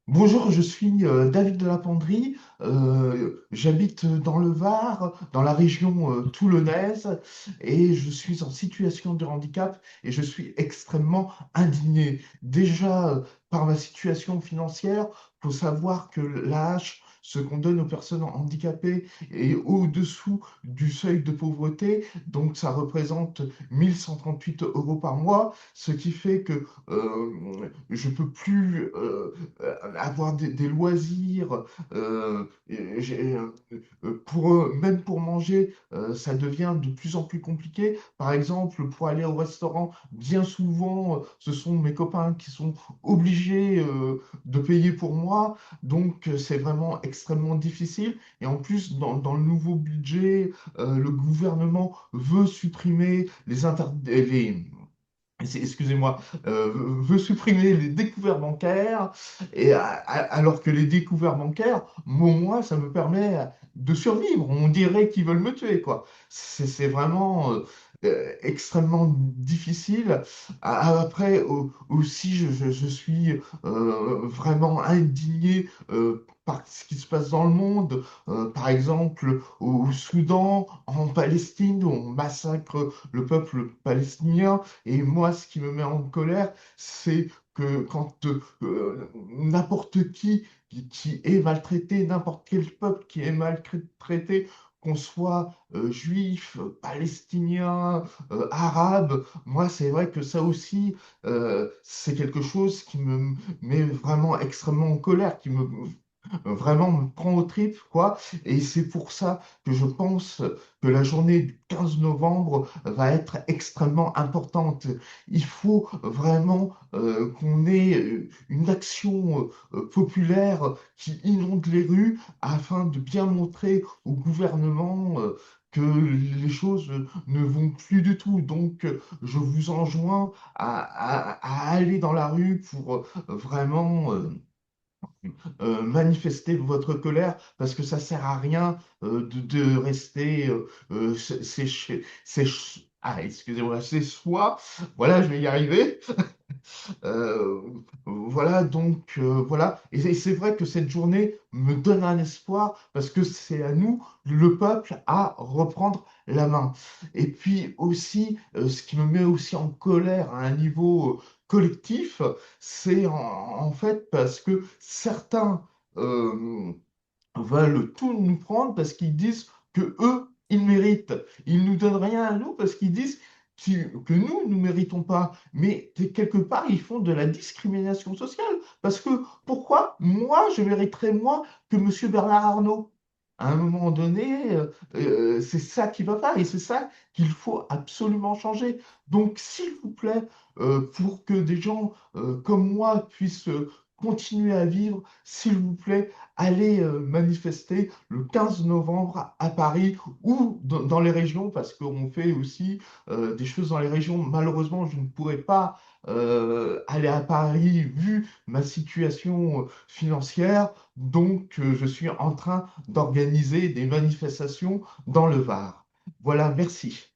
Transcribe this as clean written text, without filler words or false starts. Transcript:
Bonjour, je suis David de la Penderie. J'habite dans le Var, dans la région toulonnaise, et je suis en situation de handicap et je suis extrêmement indigné. Déjà, par ma situation financière, il faut savoir que l'AH, ce qu'on donne aux personnes handicapées, est au-dessous du seuil de pauvreté, donc ça représente 1 138 € par mois, ce qui fait que je peux plus avoir des loisirs, même pour manger, ça devient de plus en plus compliqué. Par exemple, pour aller au restaurant, bien souvent, ce sont mes copains qui sont obligés de payer pour moi. Donc, c'est vraiment extrêmement difficile. Et en plus, dans le nouveau budget, le gouvernement veut supprimer excusez-moi, veut supprimer les découverts bancaires, alors que les découverts bancaires, moi, ça me permet de survivre. On dirait qu'ils veulent me tuer, quoi. C'est vraiment extrêmement difficile. Après, aussi, je suis vraiment indigné par ce qui se passe dans le monde. Par exemple, au Soudan, en Palestine, où on massacre le peuple palestinien. Et moi, ce qui me met en colère, c'est que quand n'importe qui est maltraité, n'importe quel peuple qui est maltraité, qu'on soit juif, palestinien, arabe, moi, c'est vrai que ça aussi, c'est quelque chose qui me met vraiment extrêmement en colère, qui me vraiment me prend aux tripes, quoi. Et c'est pour ça que je pense que la journée du 15 novembre va être extrêmement importante. Il faut vraiment qu'on ait une action populaire qui inonde les rues afin de bien montrer au gouvernement que les choses ne vont plus du tout. Donc, je vous enjoins à aller dans la rue pour vraiment manifester votre colère parce que ça sert à rien de rester excusez-moi, c'est soi. Voilà, je vais y arriver. Euh, voilà, donc voilà. Et c'est vrai que cette journée me donne un espoir parce que c'est à nous, le peuple, à reprendre la main. Et puis aussi, ce qui me met aussi en colère à un niveau collectif, c'est en fait parce que certains euh, veulent tout nous prendre parce qu'ils disent que eux, ils méritent. Ils nous donnent rien à nous parce qu'ils disent que nous, nous méritons pas. Mais quelque part, ils font de la discrimination sociale. Parce que pourquoi moi, je mériterais moins que Monsieur Bernard Arnault? À un moment donné, c'est ça qui va pas et c'est ça qu'il faut absolument changer. Donc, s'il vous plaît, pour que des gens comme moi puissent continuer à vivre, s'il vous plaît, allez manifester le 15 novembre à Paris ou dans les régions, parce qu'on fait aussi des choses dans les régions. Malheureusement, je ne pourrai pas aller à Paris vu ma situation financière, donc je suis en train d'organiser des manifestations dans le Var. Voilà, merci.